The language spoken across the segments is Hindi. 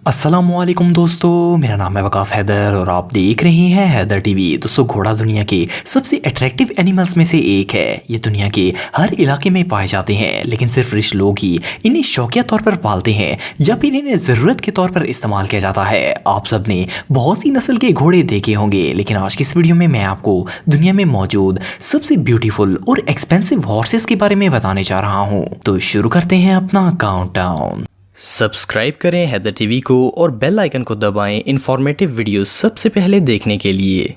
अस्सलामुअलैकुम दोस्तों, मेरा नाम है वकास हैदर और आप देख रहे हैं हैदर टीवी। दोस्तों, घोड़ा दुनिया के सबसे अट्रैक्टिव एनिमल्स में से एक है। ये दुनिया के हर इलाके में पाए जाते हैं, लेकिन सिर्फ रिच लोग ही इन्हें शौकिया तौर पर पालते हैं या फिर इन्हें ज़रूरत के तौर पर इस्तेमाल किया जाता है। आप सब ने बहुत सी नस्ल के घोड़े देखे होंगे, लेकिन आज की इस वीडियो में मैं आपको दुनिया में मौजूद सबसे ब्यूटीफुल और एक्सपेंसिव हॉर्सेस के बारे में बताने जा रहा हूँ। तो शुरू करते हैं अपना काउंटडाउन। सब्सक्राइब करें हैदर टीवी को और बेल आइकन को दबाएं इन्फॉर्मेटिव वीडियोस सबसे पहले देखने के लिए।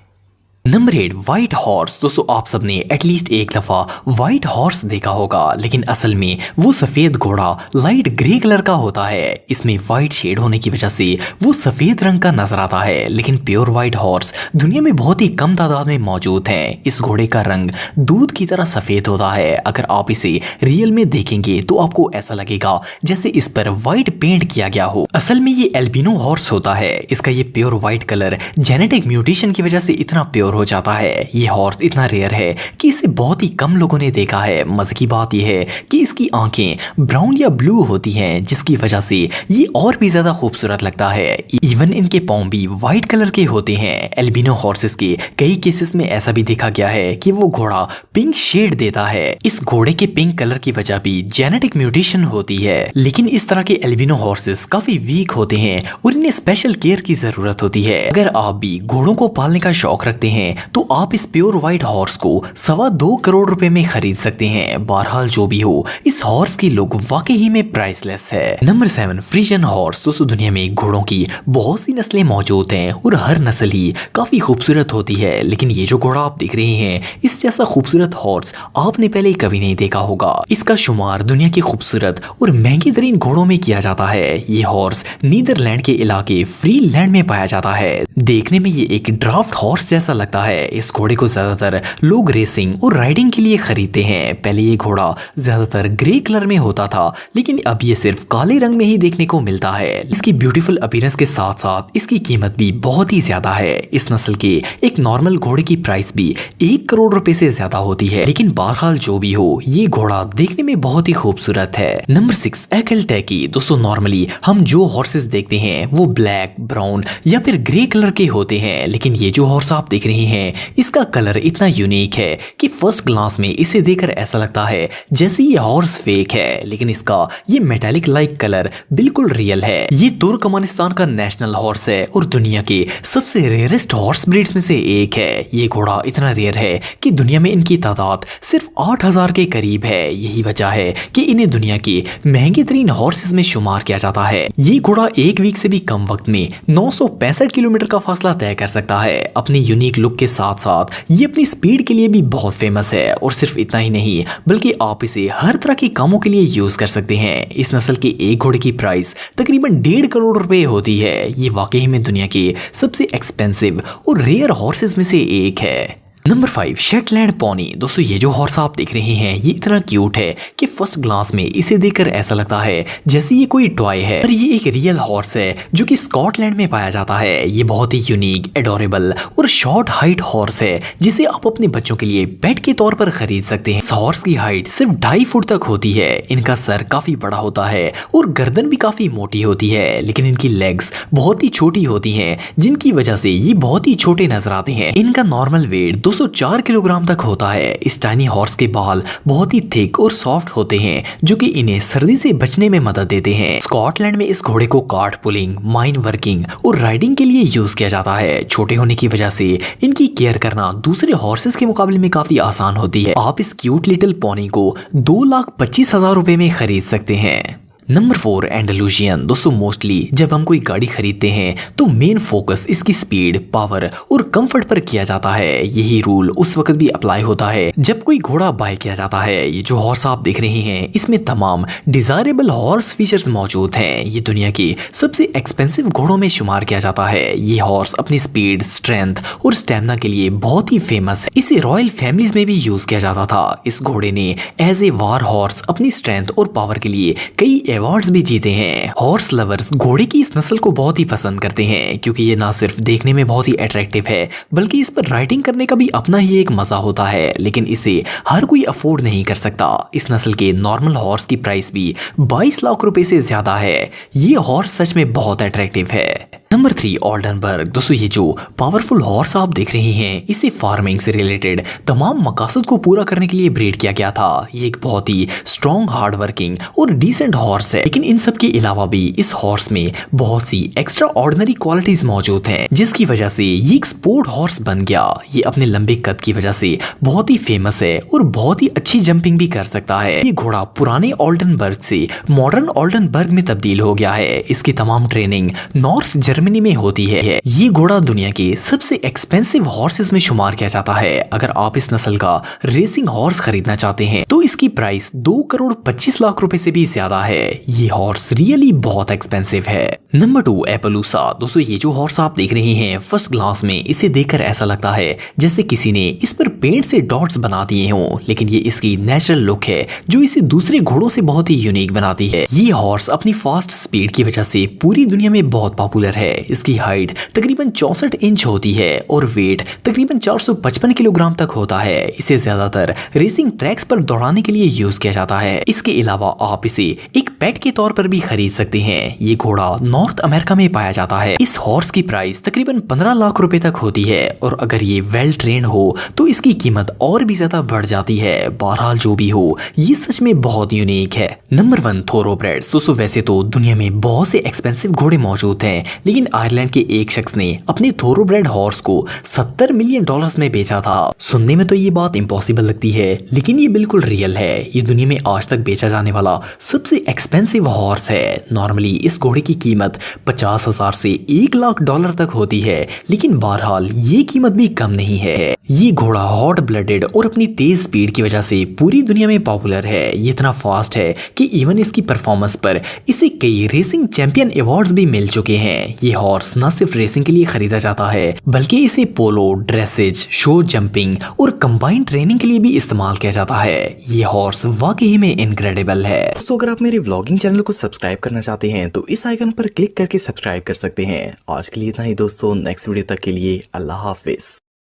Number 8, white horse. दोस्तों, आप सबने एटलीस्ट एक दफ़ा व्हाइट हॉर्स देखा होगा, लेकिन असल में वो सफ़ेद घोड़ा लाइट ग्रे कलर का होता है। इसमें व्हाइट शेड होने की वजह से वो सफ़ेद रंग का नजर आता है, लेकिन प्योर व्हाइट हॉर्स दुनिया में बहुत ही कम तादाद में मौजूद हैं। इस घोड़े का रंग दूध की तरह सफ़ेद होता है। अगर आप इसे रियल में देखेंगे तो आपको ऐसा लगेगा जैसे इस पर व्हाइट पेंट किया गया हो। असल में ये एल्बिनो हॉर्स होता है। इसका ये pure white colour genetic mutation की वजह से इतना प्योर हो जाता है। ये हॉर्स इतना रेयर है कि इसे बहुत ही कम लोगों ने देखा है। मजे की बात यह है कि इसकी आंखें ब्राउन या ब्लू होती हैं, जिसकी वजह से ये और भी ज्यादा खूबसूरत लगता है। इवन इनके पाँव भी व्हाइट कलर के होते हैं। एल्बिनो हॉर्सेस के कई केसेस में ऐसा भी देखा गया है कि वो घोड़ा पिंक शेड देता है। इस घोड़े के पिंक कलर की वजह भी जेनेटिक म्यूटेशन होती है। लेकिन इस तरह के एल्बिनो हॉर्सेस काफी वीक होते हैं और इन्हें स्पेशल केयर की जरूरत होती है। अगर आप भी घोड़ों को पालने का शौक रखते हैं तो आप इस प्योर व्हाइट हॉर्स को 2.25 करोड़ रुपए में खरीद सकते हैं। बहरहाल जो भी हो, इस हॉर्स की लुक वाकई ही में प्राइसलेस है। Number 7, Friesian horse. दोस्तों, दुनिया में घोड़ों की बहुत सी नस्लें मौजूद हैं और हर नस्ल ही काफी खूबसूरत होती है, लेकिन ये जो घोड़ा आप देख रहे हैं, इस जैसा खूबसूरत हॉर्स आपने पहले कभी नहीं देखा होगा। इसका शुमार दुनिया के खूबसूरत और महंगे तरीन घोड़ों में किया जाता है। ये हॉर्स नीदरलैंड के इलाके फ्रीलैंड में पाया जाता है। देखने में ये एक ड्राफ्ट हॉर्स जैसा लगता है। इस घोड़े को ज्यादातर लोग रेसिंग और राइडिंग के लिए खरीदते हैं। पहले ये घोड़ा ज्यादातर ग्रे कलर में होता था, लेकिन अब ये सिर्फ काले रंग में ही देखने को मिलता है। इसकी ब्यूटीफुल अपीयरेंस के साथ साथ इसकी कीमत भी बहुत ही ज्यादा है। इस नस्ल के एक नॉर्मल घोड़े की प्राइस भी 1 करोड़ रुपए से ज्यादा होती है। लेकिन बहरहाल जो भी हो, ये घोड़ा देखने में बहुत ही खूबसूरत है। नंबर 6, एकल टैकी। दोस्तों, नॉर्मली हम जो हॉर्सेस देखते हैं वो ब्लैक, ब्राउन या फिर ग्रे कलर के होते हैं, लेकिन ये जो हॉर्स आप देख रहे हैं, इसका कलर इतना यूनिक है कि फर्स्ट ग्लांस में इसे देखकर ऐसा लगता है जैसे ये हॉर्स फेक है, लेकिन इसका ये मेटालिक लाइक कलर बिल्कुल रियल है। ये तुर्कमेनिस्तान का नेशनल हॉर्स है और दुनिया के सबसे रेयरेस्ट हॉर्स ब्रीड्स में से एक है। ये घोड़ा इतना रेयर है कि दुनिया में इनकी तादाद सिर्फ 8000 के करीब है। यही वजह है कि इन्हें दुनिया के महंगे तरीन हॉर्सेस में शुमार किया जाता है। ये घोड़ा एक वीक से भी कम वक्त में 965 किलोमीटर का फासला तय कर सकता है। अपनी यूनिक लुक के साथ साथ ये अपनी स्पीड के लिए भी बहुत फेमस है। और सिर्फ इतना ही नहीं, बल्कि आप इसे हर तरह के कामों के लिए यूज कर सकते हैं। इस नस्ल के एक घोड़े की प्राइस तकरीबन 1.5 करोड़ रुपए होती है। ये वाकई में दुनिया के सबसे एक्सपेंसिव और रेयर हॉर्सेस में से एक है। Number 5, Shetland pony. दोस्तों, ये जो हॉर्स आप देख रहे हैं, ये इतना क्यूट है कि फर्स्ट ग्लांस में इसे देखकर ऐसा लगता है जैसे ये कोई टॉय है। पर ये एक रियल हॉर्स है जो कि स्कॉटलैंड में पाया जाता है। ये बहुत ही यूनिक, एडोरेबल और शॉर्ट हाइट हॉर्स है, जिसे आप अपने बच्चों के लिए पेट के तौर पर खरीद सकते हैं। इस हॉर्स की हाइट सिर्फ 2.5 फुट तक होती है। इनका सर काफी बड़ा होता है और गर्दन भी काफी मोटी होती है, लेकिन इनकी लेग्स बहुत ही छोटी होती हैं, जिनकी वजह से ये बहुत ही छोटे नजर आते हैं। इनका नॉर्मल वेट 204 किलोग्राम तक होता है। इस टाइनी हॉर्स के बाल बहुत ही थिक और सॉफ्ट होते हैं, जो कि इन्हें सर्दी से बचने में मदद देते हैं। स्कॉटलैंड में इस घोड़े को कार्ट पुलिंग, माइन वर्किंग और राइडिंग के लिए यूज किया जाता है। छोटे होने की वजह से इनकी केयर करना दूसरे हॉर्सेस के मुकाबले में काफी आसान होती है। आप इस क्यूट लिटिल पोनी को 2,25,000 रुपए में खरीद सकते हैं। नंबर 4, एंडालुसियन। दोस्तों, मोस्टली जब हम कोई गाड़ी खरीदते हैं तो मेन फोकस इसकी स्पीड, पावर और कंफर्ट पर किया जाता है। यही रूल उस वक्त भी अप्लाई होता है जब कोई घोड़ा बाय किया जाता है। ये जो हॉर्स आप देख रहे हैं, इसमें तमाम डिजायरेबल हॉर्स फीचर्स मौजूद हैं। ये दुनिया के सबसे एक्सपेंसिव घोड़ों में शुमार किया जाता है। ये हॉर्स अपनी स्पीड, स्ट्रेंथ और स्टेमिना के लिए बहुत ही फेमस है। इसे रॉयल फैमिलीज में भी यूज किया जाता था। इस घोड़े ने एज ए वार हॉर्स अपनी स्ट्रेंथ और पावर के लिए कई अवार्ड्स भी जीते हैं। हॉर्स लवर्स घोड़े की इस नस्ल को बहुत ही पसंद करते हैं क्योंकि ये ना सिर्फ देखने में बहुत ही अट्रैक्टिव है बल्कि इस पर राइडिंग करने का भी अपना ही एक मजा होता है, लेकिन इसे हर कोई अफोर्ड नहीं कर सकता। इस नस्ल के नॉर्मल हॉर्स की प्राइस भी 22 लाख रुपए से ज्यादा है। ये हॉर्स सच में बहुत अट्रैक्टिव है। Number 3 Oldenburg. दोस्तों ये जो पावरफुल हॉर्स आप देख रहे हैं इसे फार्मिंग से रिलेटेड तमाम मकासद को पूरा करने के लिए ब्रीड किया गया था। ये एक बहुत ही स्ट्रॉन्ग, हार्ड वर्किंग और डिसेंट हॉर्स है, लेकिन इन सब के अलावा भी इस हॉर्स में बहुत सी एक्स्ट्रा ऑर्डिनरी क्वालिटीज मौजूद हैं जिसकी वजह से ये एक स्पोर्ट हॉर्स बन गया। ये अपने लंबे कद की वजह से बहुत ही फेमस है और बहुत ही अच्छी जंपिंग भी कर सकता है। ये घोड़ा पुराने ओल्डनबर्ग से मॉडर्न ओल्डनबर्ग में तब्दील हो गया है। इसकी तमाम ट्रेनिंग नॉर्थ जर्मनी में होती है। ये घोड़ा दुनिया के सबसे एक्सपेंसिव हॉर्सेस में शुमार किया जाता है। अगर आप इस नस्ल का रेसिंग हॉर्स खरीदना चाहते हैं तो इसकी प्राइस 2 करोड़ 25 लाख रुपए से भी ज्यादा है। ये हॉर्स रियली बहुत एक्सपेंसिव है। नंबर 2 एपलूसा। दोस्तों ये जो हॉर्स आप देख रहे हैं फर्स्ट ग्लांस में इसे देखकर ऐसा लगता है जैसे किसी ने इस पर पेंट से डॉट्स बना दिए हों, लेकिन ये इसकी नेचुरल लुक है जो इसे दूसरे घोड़ों से बहुत ही यूनिक बनाती है। ये हॉर्स अपनी फास्ट स्पीड की वजह से पूरी दुनिया में बहुत पॉपुलर है। इसकी हाइट तकरीबन 64 इंच होती है और वेट तकरीबन 455 किलोग्राम तक होता है। इसे ज्यादातर रेसिंग ट्रैक्स पर दौड़ाने के लिए यूज किया जाता है। इसके अलावा आप इसे एक पेट के तौर पर भी खरीद सकते हैं। ये घोड़ा नॉर्थ अमेरिका में पाया जाता है। इस हॉर्स की प्राइस तकरीबन 15 लाख रुपए तक होती है और अगर ये वेल ट्रेन हो तो इसकी कीमत और भी ज्यादा बढ़ जाती है। बहरहाल जो भी हो ये सच में बहुत यूनिक है। नंबर 1 थोरोब्रेड्स। दोस्तों वैसे तो दुनिया में बहुत से एक्सपेंसिव घोड़े मौजूद हैं, लेकिन आयरलैंड के एक शख्स ने अपने थोरोब्रेड हॉर्स को $70 मिलियन में बेचा था। सुनने में तो ये बात इम्पॉसिबल लगती है, लेकिन ये बिल्कुल रियल है। ये दुनिया में आज तक बेचा जाने वाला सबसे एक्सपेंसिव हॉर्स है। नॉर्मली इस घोड़े की कीमत 50,000 से $1,00,000 तक होती है, लेकिन बहरहाल ये कीमत भी कम नहीं है। ये घोड़ा हॉट ब्लडेड और अपनी तेज स्पीड की वजह से पूरी दुनिया में पॉपुलर है। ये इतना फास्ट है कि इवन इसकी परफॉर्मेंस पर इसे कई रेसिंग चैंपियन अवार्ड्स भी मिल चुके हैं। ये हॉर्स न सिर्फ रेसिंग के लिए खरीदा जाता है बल्कि इसे पोलो, ड्रेसेज, शो जंपिंग और कंबाइंड ट्रेनिंग के लिए भी इस्तेमाल किया जाता है। ये हॉर्स वाकई में इनक्रेडिबल है। दोस्तों अगर आप मेरे व्लॉगिंग चैनल को सब्सक्राइब करना चाहते हैं तो इस आइकन पर क्लिक करके सब्सक्राइब कर सकते हैं। आज के लिए इतना ही दोस्तों, नेक्स्ट वीडियो तक के लिए अल्लाह हाफिज।